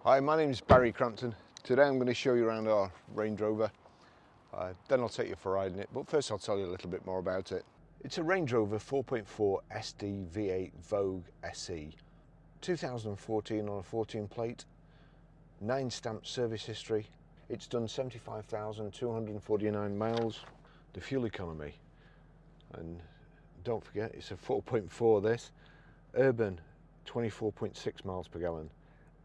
Hi, my name is Barry Crampton. Today I'm going to show you around our Range Rover. Then I'll take you for riding it, but first I'll tell you a little bit more about it. It's a Range Rover 4.4 SD V8 Vogue SE. 2014 on a 14 plate, 9 stamp service history. It's done 75,249 miles. The fuel economy, and don't forget it's a 4.4 this. Urban 24.6 miles per gallon.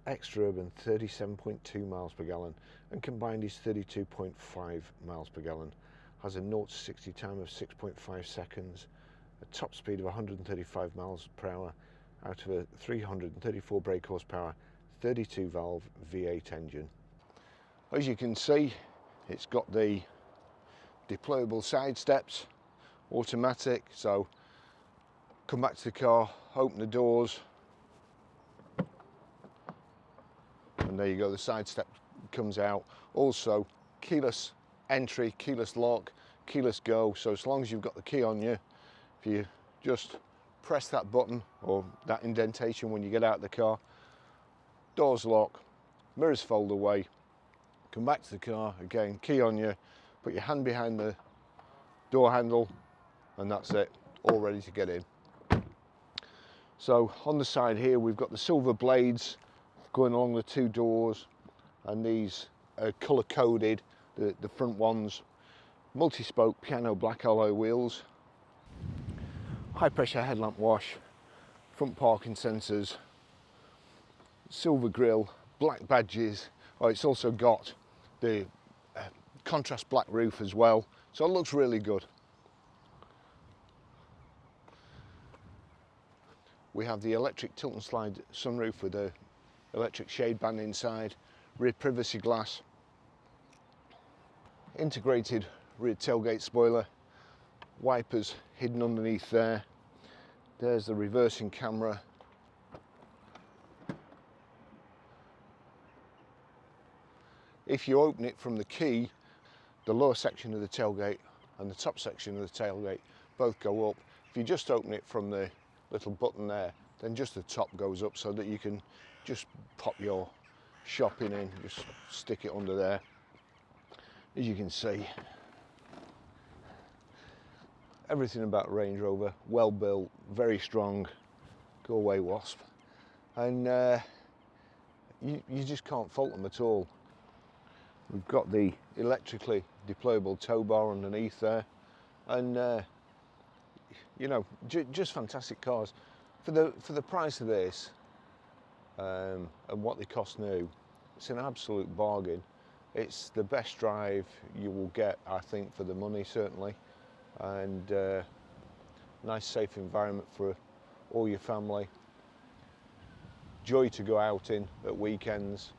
Extra urban 37.2 miles per gallon, and combined is 32.5 miles per gallon. Has a 0 to 60 time of 6.5 seconds, a top speed of 135 miles per hour out of a 334 brake horsepower 32 valve V8 engine. As you can see, it's got the deployable side steps, automatic, so come back to the car, open the doors, and there you go, the side step comes out. Also keyless entry, keyless lock, keyless go, so as long as you've got the key on you, if you just press that button or that indentation when you get out of the car, doors lock, mirrors fold away, come back to the car again, key on you, put your hand behind the door handle, and that's it, all ready to get in. So on the side here we've got the silver blades going along the two doors, and these are colour coded, the front ones, multi-spoke piano black alloy wheels, high pressure headlamp wash, front parking sensors, silver grille, black badges. Oh, it's also got the contrast black roof as well, so it looks really good. We have the electric tilt and slide sunroof with a electric shade band inside, rear privacy glass, integrated rear tailgate spoiler, wipers hidden underneath there. There's the reversing camera. If you open it from the key, the lower section of the tailgate and the top section of the tailgate both go up. If you just open it from the little button there, then just the top goes up, so that you can just pop your shopping in, just stick it under there. As you can see, everything about Range Rover, well built, very strong, go away wasp, and you just can't fault them at all. We've got the electrically deployable tow bar underneath there, and you know, just fantastic cars. For the price of this, and what they cost new, it's an absolute bargain. It's the best drive you will get, I think, for the money, certainly, and nice safe environment for all your family. Joy to go out in at weekends.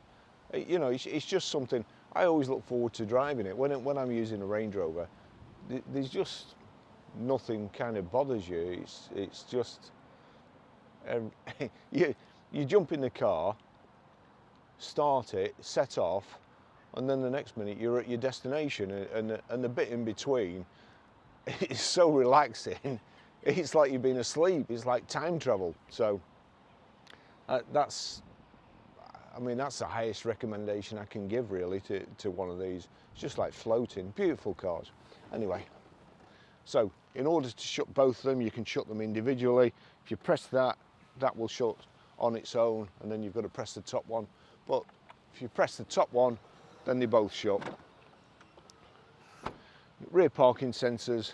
You know, it's just something I always look forward to driving it. When I'm using a Range Rover, there's just nothing kind of bothers you. It's just you jump in the car, start it, set off, and then the next minute you're at your destination, and the bit in between is so relaxing. It's like you've been asleep. It's like time travel. So that's the highest recommendation I can give, really, to one of these. It's just like floating. Beautiful cars. Anyway, so in order to shut both of them, you can shut them individually. If you press that, that will shut on its own, and then you've got to press the top one. But if you press the top one, then they both shut. Rear parking sensors,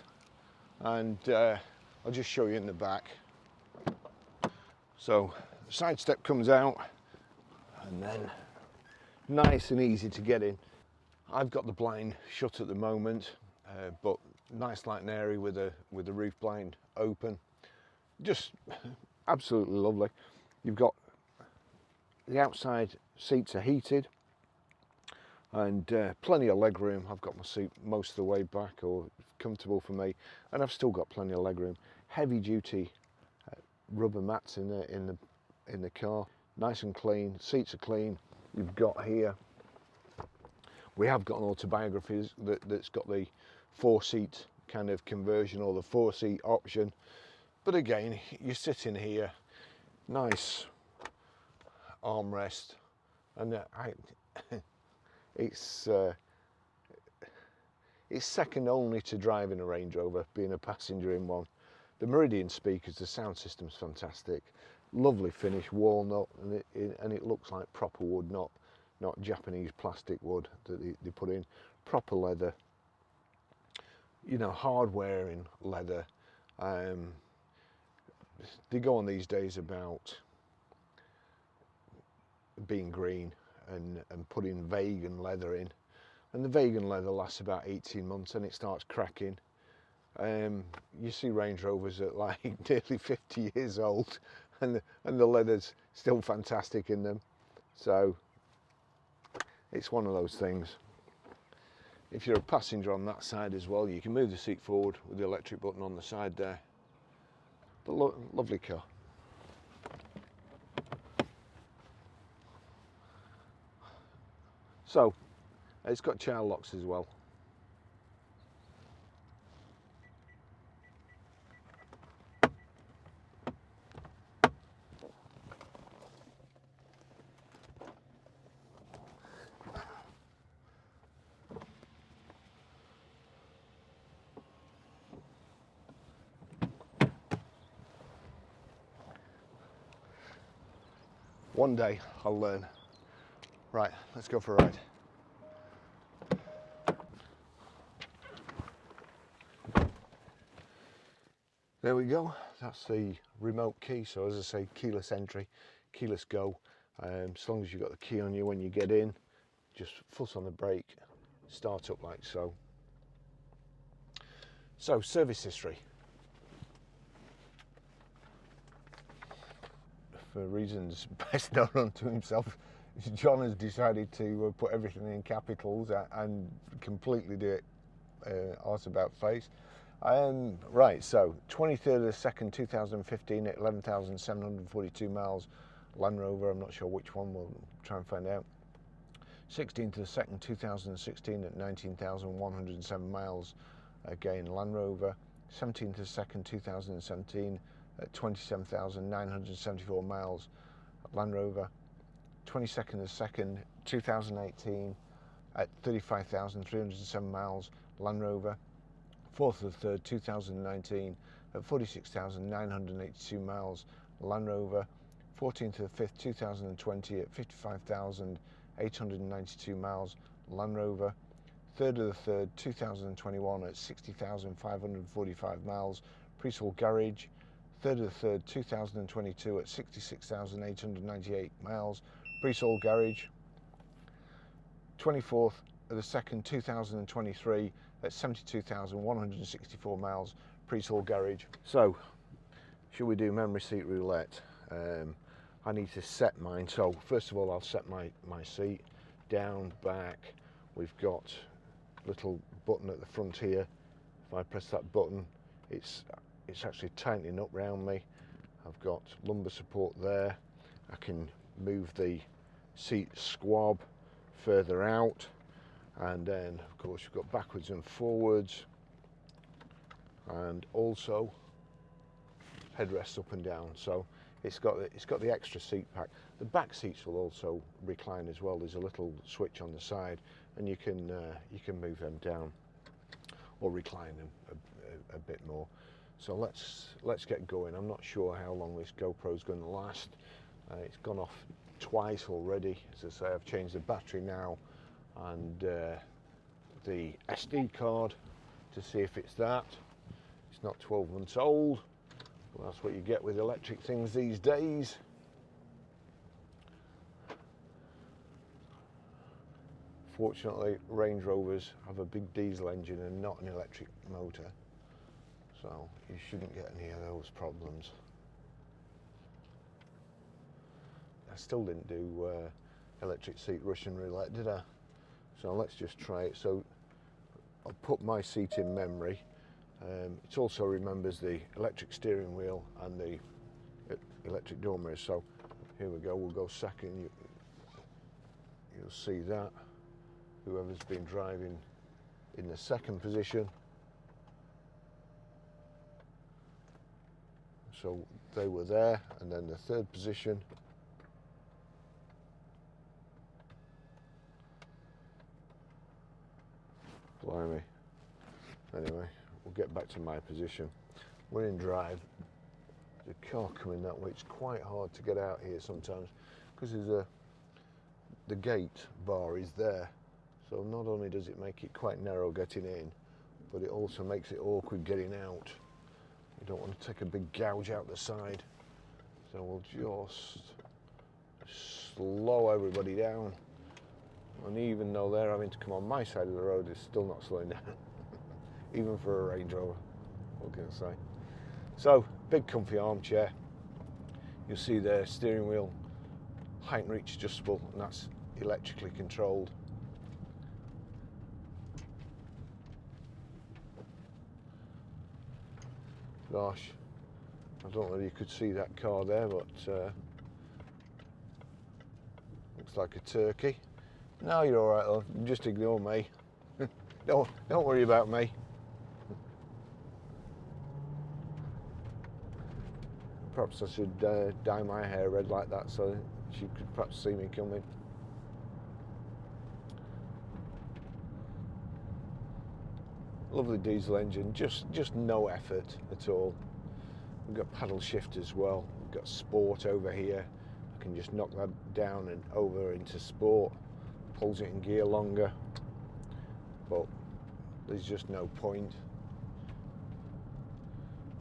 and I'll just show you in the back. So the side step comes out, and then nice and easy to get in. I've got the blind shut at the moment, but nice light and airy with the roof blind open. Just absolutely lovely. You've got the outside seats are heated, and plenty of leg room. I've got my seat most of the way back, or comfortable for me, and I've still got plenty of leg room. Heavy duty rubber mats in the car, nice and clean. Seats are clean. You've got here, we have got an autobiography that's got the 4-seat kind of conversion, or the 4-seat option, but again, you're sitting here, nice armrest, and it's second only to driving a Range Rover, being a passenger in one. The Meridian speakers, the sound system's fantastic, lovely finish, walnut, and it looks like proper wood, not Japanese plastic wood that they put in. Proper leather, you know, hard wearing leather. They go on these days about being green and putting vegan leather in, and the vegan leather lasts about 18 months and it starts cracking. You see Range Rovers at like nearly 50 years old and the leather's still fantastic in them. So it's one of those things. If you're a passenger on that side as well, you can move the seat forward with the electric button on the side there. But lovely car. So it's got child locks as well. One day I'll learn. Right, let's go for a ride. There we go, that's the remote key. So as I say, keyless entry, keyless go. As long as you've got the key on you when you get in, just foot on the brake, start up like so. So, service history. For reasons best known unto himself, John has decided to put everything in capitals and completely do it arse about face. Right, so 23rd of the 2nd 2015 at 11,742 miles, Land Rover. I'm not sure which one, we'll try and find out. 16th of the 2nd 2016 at 19,107 miles, again Land Rover. 17th of the 2nd 2017 at 27,974 miles, Land Rover. 22nd of the 2nd 2018 at 35,307 miles, Land Rover. 4th of the 3rd 2019 at 46,982 miles, Land Rover. 14th of the 5th 2020 at 55,892 miles, Land Rover. 3rd of the 3rd 2021 at 60,545 miles, pre-sold garage. 3rd of the 3rd 2022 at 66,898 miles, pre-sold garage. 24th of the 2nd 2023 at 72,164 miles, pre-sold garage. So should we do memory seat roulette? I need to set mine. So first of all, I'll set my seat down, back. We've got a little button at the front here. If I press that button, it's actually tightening up round me. I've got lumbar support there. I can move the seat squab further out, and then of course you've got backwards and forwards, and also headrests up and down. So it's got the extra seat pack. The back seats will also recline as well. There's a little switch on the side, and you can move them down or recline them a bit more. So let's get going. I'm not sure how long this GoPro is going to last. It's gone off twice already. As I say, I've changed the battery now and the SD card to see if it's that. It's not 12 months old. Well, that's what you get with electric things these days. Fortunately, Range Rovers have a big diesel engine and not an electric motor, so you shouldn't get any of those problems. I still didn't do electric seat Russian roulette, did I? So let's just try it. So I'll put my seat in memory. It also remembers the electric steering wheel and the electric door mirrors. So here we go, we'll go second. You'll see that. Whoever's been driving in the second position. So they were there, and then the third position. Blimey. Anyway, we'll get back to my position. We're in drive. There's a car coming that way. It's quite hard to get out here sometimes because the gate bar is there. So not only does it make it quite narrow getting in, but it also makes it awkward getting out. You don't want to take a big gouge out the side. So we'll just slow everybody down. And even though they're having to come on my side of the road, it's still not slowing down. Even for a Range Rover, what can I say? So, big comfy armchair. You'll see there, steering wheel, height and reach adjustable, and that's electrically controlled. Gosh, I don't know if you could see that car there, but looks like a turkey. No, you're all right though. Just ignore me. Don't worry about me. Perhaps I should dye my hair red like that so she could perhaps see me coming. Lovely diesel engine, just no effort at all. We've got paddle shift as well. We've got sport over here. I can just knock that down and over into sport. Pulls it in gear longer, but there's just no point.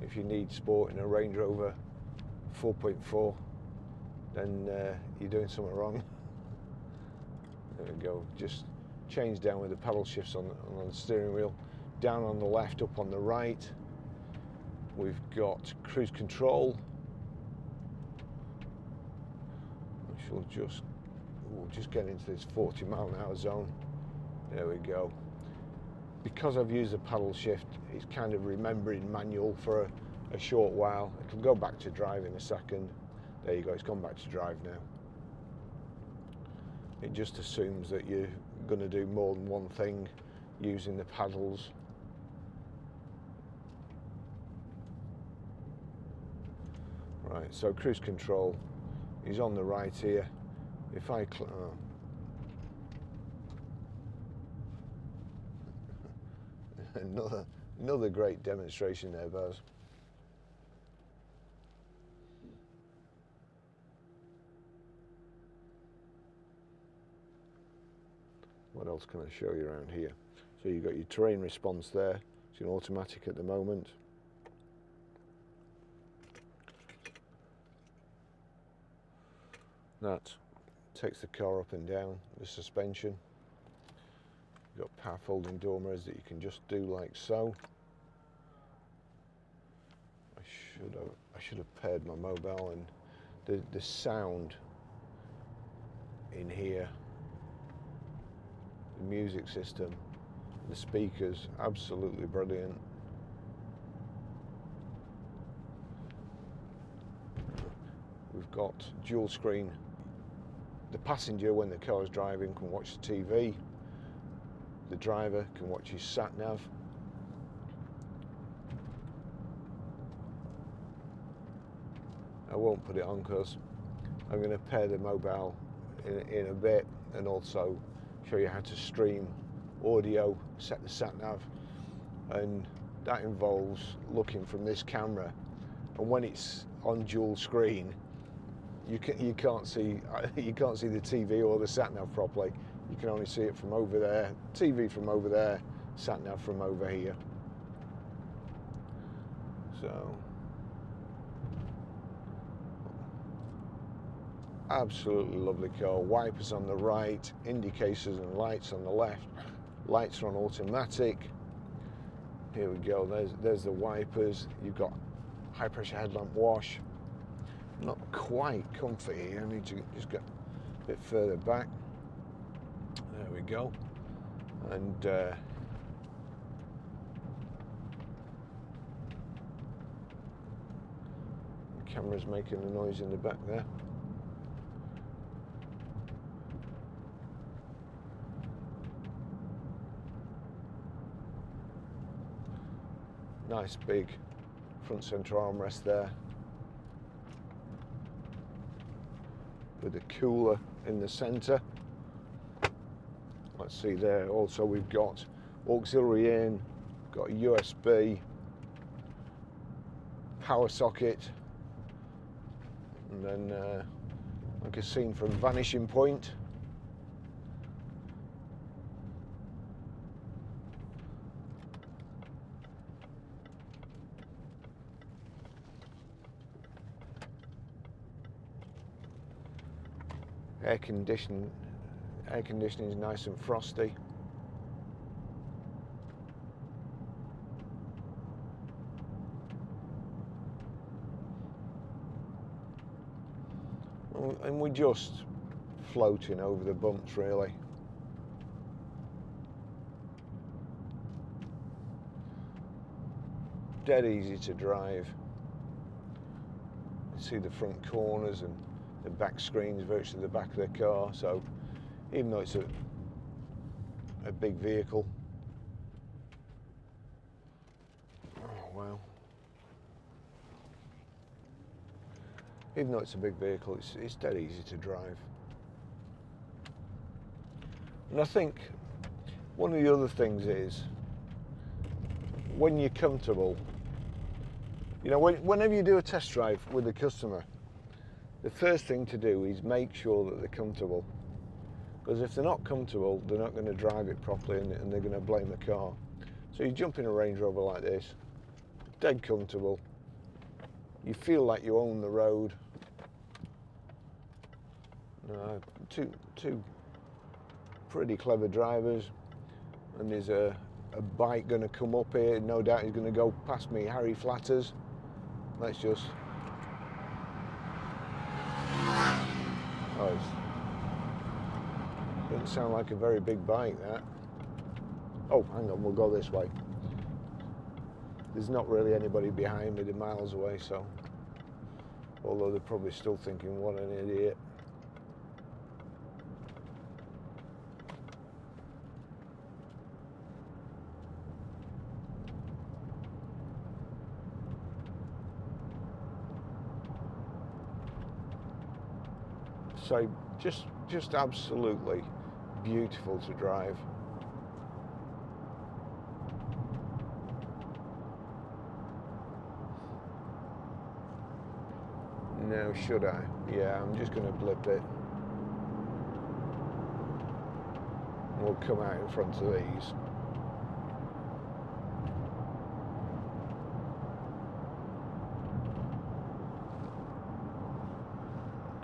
If you need sport in a Range Rover 4.4, then you're doing something wrong. There we go. Just change down with the paddle shifts on the steering wheel. Down on the left, up on the right. We've got cruise control. We'll just get into this 40-mile-an-hour zone. There we go. Because I've used the paddle shift, it's kind of remembering manual for a short while. It'll go back to drive in a second. There you go, it's gone back to drive now. It just assumes that you're going to do more than one thing using the paddles. Right, so cruise control is on the right here. If I another great demonstration there, Baz. What else can I show you around here? So you've got your terrain response there. It's an automatic at the moment. That takes the car up and down, the suspension. You've got power folding door mirrors that you can just do like so. I should have paired my mobile, and the sound in here, the music system, the speakers, absolutely brilliant. We've got dual screen. The passenger, when the car is driving, can watch the TV. The driver can watch his sat nav. I won't put it on because I'm going to pair the mobile in a bit, and also show you how to stream audio, set the sat nav, and that involves looking from this camera, and when it's on dual screen, you can't see the TV or the sat nav properly. You can only see it from over there, TV from over there, sat nav from over here. So absolutely lovely car. Wipers on the right, indicators and lights on the left. Lights are on automatic. Here we go, there's the wipers. You've got high pressure headlamp wash. Not quite comfy here, I need to just get a bit further back. There we go. And the camera's making a noise in the back there. Nice big front centre armrest there, with a cooler in the centre. Let's see there, also we've got auxiliary in, got a USB, power socket, and then like a scene from Vanishing Point. Air conditioning is nice and frosty. And we're just floating over the bumps, really. Dead easy to drive. You see the front corners and the back screen's virtually the back of the car, so even though it's a big vehicle, oh wow, even though it's a big vehicle, it's dead easy to drive. And I think one of the other things is, when you're comfortable, you know, whenever you do a test drive with a customer, the first thing to do is make sure that they're comfortable. Because if they're not comfortable, they're not going to drive it properly, and they're going to blame the car. So you jump in a Range Rover like this, dead comfortable. You feel like you own the road. Two pretty clever drivers, and there's a bike going to come up here. No doubt he's going to go past me Harry Flatters. Let's just... Oh, it doesn't sound like a very big bike, that. Oh, hang on, we'll go this way. There's not really anybody behind me, they're miles away, so... Although they're probably still thinking, what an idiot. So just absolutely beautiful to drive. Now should I? Yeah, I'm just going to blip it. We'll come out in front of these.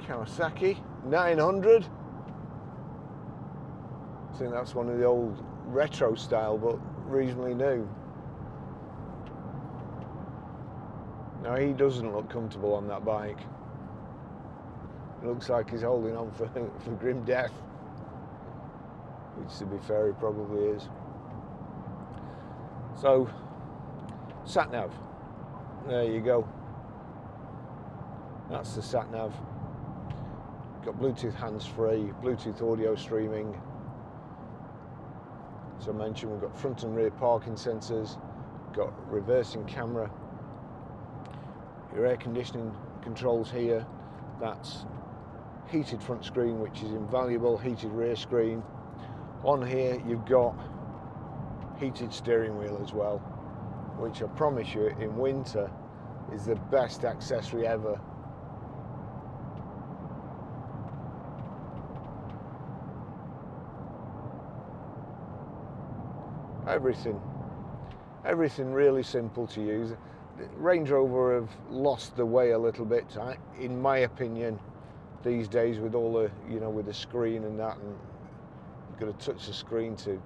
Kawasaki 900. I think that's one of the old retro style, but reasonably new. Now he doesn't look comfortable on that bike. It looks like he's holding on for grim death, which to be fair he probably is. So, sat nav. There you go. That's the sat nav. Got Bluetooth hands-free, Bluetooth audio streaming. As I mentioned, we've got front and rear parking sensors, got reversing camera. Your air conditioning controls here. That's heated front screen, which is invaluable, heated rear screen. On here you've got heated steering wheel as well, which I promise you in winter is the best accessory ever. Everything really simple to use. Range Rover have lost the way a little bit, in my opinion, these days, with all the, with the screen and that, and you've got to touch the screen to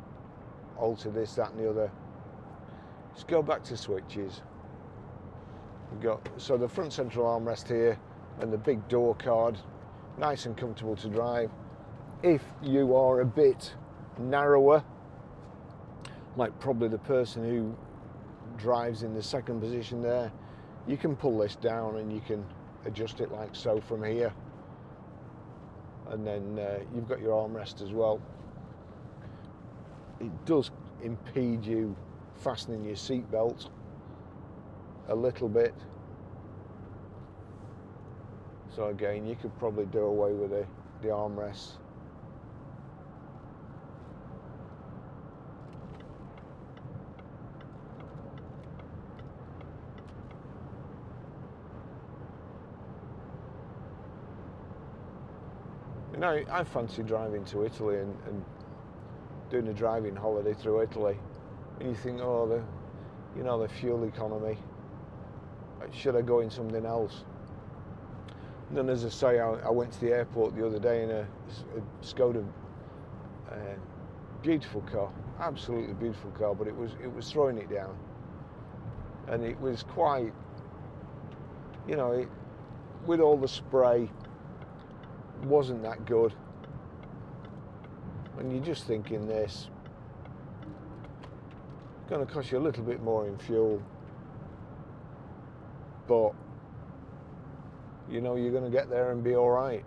alter this, that and the other. Let's go back to switches. We've got, so the front central armrest here and the big door card, nice and comfortable to drive. If you are a bit narrower, like probably the person who drives in the second position there, you can pull this down and you can adjust it like so from here. And then you've got your armrest as well. It does impede you fastening your seat belt a little bit. So again, you could probably do away with the armrests. You know, I fancy driving to Italy and doing a driving holiday through Italy, and you think, oh, the fuel economy, should I go in something else? And then, as I say, I went to the airport the other day in a Skoda, beautiful car, absolutely beautiful car, but it was throwing it down, and it was quite, you know, with all the spray, wasn't that good. And you're just thinking, this going to cost you a little bit more in fuel, but you know you're going to get there and be all right.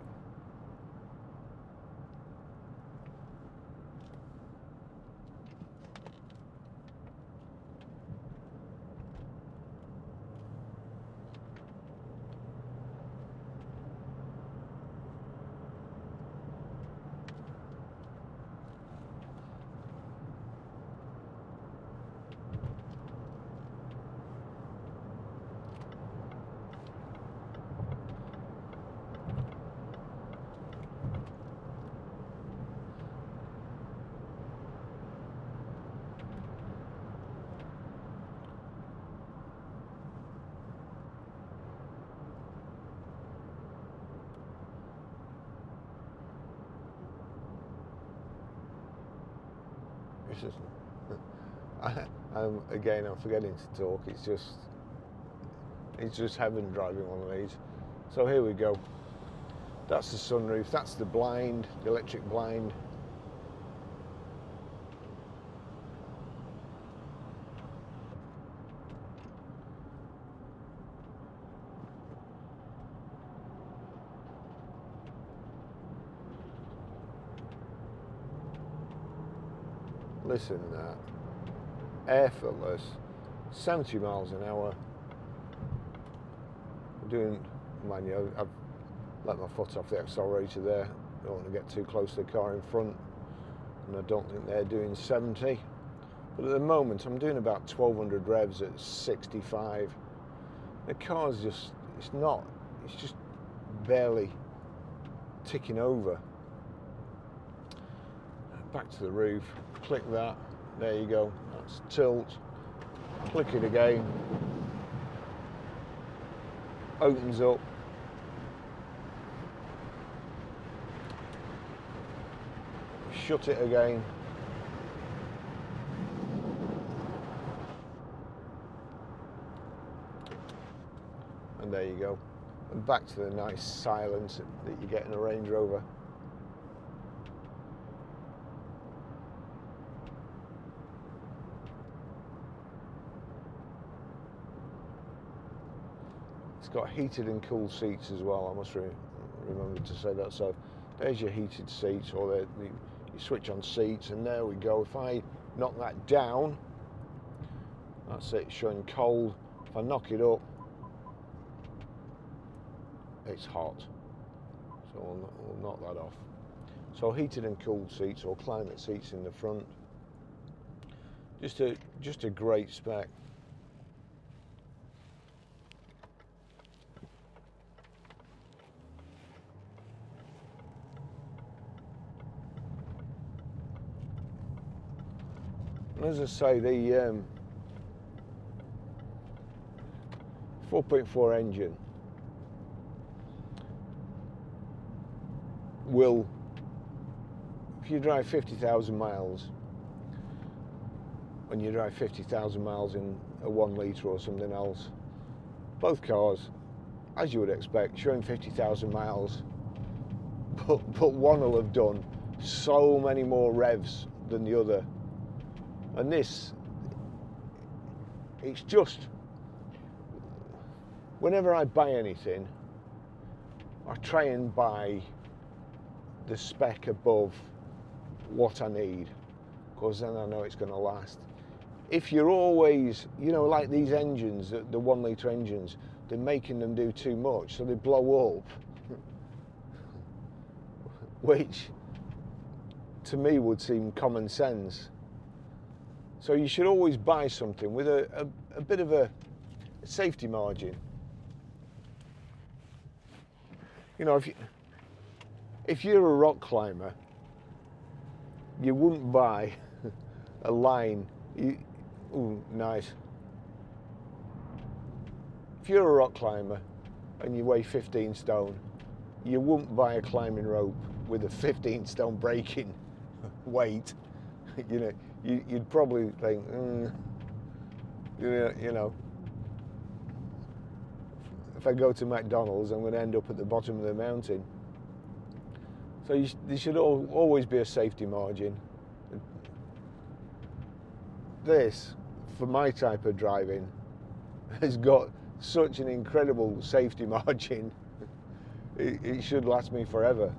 It's just, I'm forgetting to talk. It's just heaven driving one of these. So here we go. That's the sunroof. That's the blind, the electric blind. Listen to that, effortless, 70 miles an hour. Mind you, I've let my foot off the accelerator there. I don't want to get too close to the car in front, and I don't think they're doing 70. But at the moment, I'm doing about 1200 revs at 65. The car's just, it's just barely ticking over. Back to the roof, click that, there you go, that's tilt, click it again, opens up, shut it again, and there you go, and back to the nice silence that you get in a Range Rover. It's got heated and cooled seats as well. I must remember to say that. So there's your heated seats, or you switch on seats, and there we go. If I knock that down, that's it, showing cold. If I knock it up, it's hot. So we'll knock that off. So heated and cooled seats, or climate seats in the front. Just a great spec. And as I say, the 4.4 engine will, if you drive 50,000 miles, and you drive 50,000 miles in a 1 litre or something else, both cars, as you would expect, showing 50,000 miles, but one will have done so many more revs than the other. And this, it's just, whenever I buy anything, I try and buy the spec above what I need, because then I know it's going to last. If you're always, you know, like these engines, the 1 litre engines, they're making them do too much, so they blow up, which to me would seem common sense. So you should always buy something with a bit of a safety margin. You know, if you're a rock climber, you wouldn't buy a line. Ooh, nice. If you're a rock climber and you weigh 15 stone, you wouldn't buy a climbing rope with a 15 stone braking weight. You know, you'd probably think, you know, if I go to McDonald's, I'm going to end up at the bottom of the mountain. So there should always be a safety margin. This, for my type of driving, has got such an incredible safety margin. It should last me forever.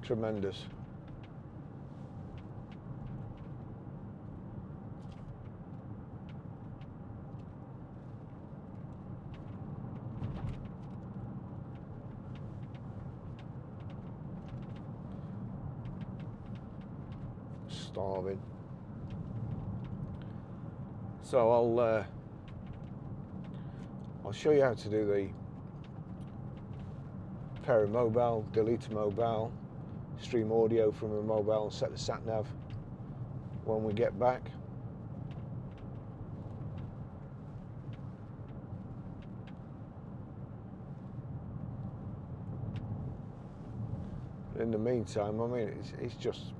Tremendous. Starving. So I'll show you how to do the pair of mobile, delete a mobile, stream audio from a mobile and set the sat nav when we get back. In the meantime, I mean, it's just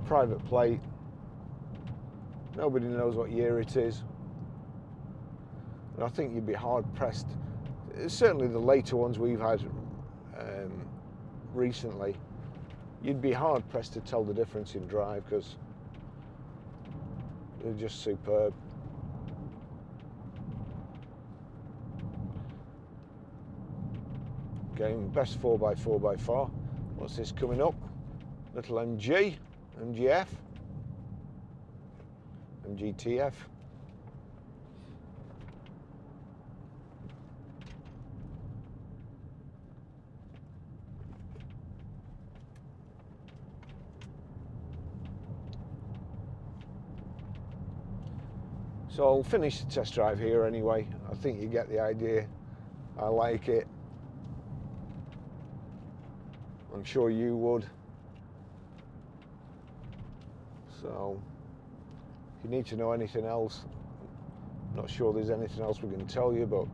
private plate. Nobody knows what year it is. And I think you'd be hard pressed. Certainly the later ones we've had recently, you'd be hard pressed to tell the difference in drive because they're just superb. Game best 4x4 by far. What's this coming up? Little MG, MGF, MGTF. So I'll finish the test drive here anyway. I think you get the idea. I like it. I'm sure you would. So if you need to know anything else, I'm not sure there's anything else we can tell you, but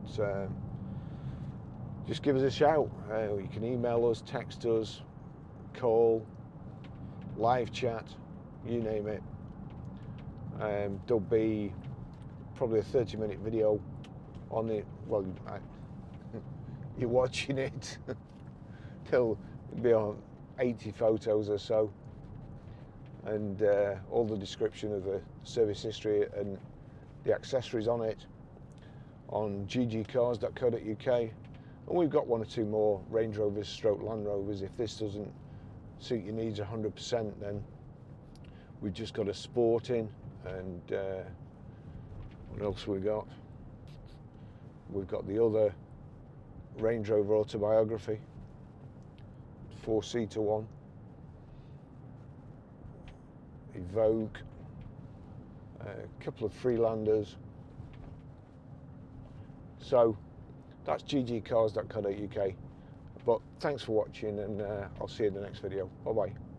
just give us a shout. You can email us, text us, call, live chat, you name it. There'll be probably a 30-minute video on it. Well, you're watching it. There'll be on 80 photos or so, and all the description of the service history and the accessories on it on ggcars.co.uk. And we've got one or two more Range Rovers stroke Land Rovers. If this doesn't suit your needs 100%, then we've just got a Sporting. And what else we got? We've got the other Range Rover Autobiography, 4-seater one, a Vogue, a couple of Freelanders. So that's ggcars.co.uk. But thanks for watching, and I'll see you in the next video. Bye bye.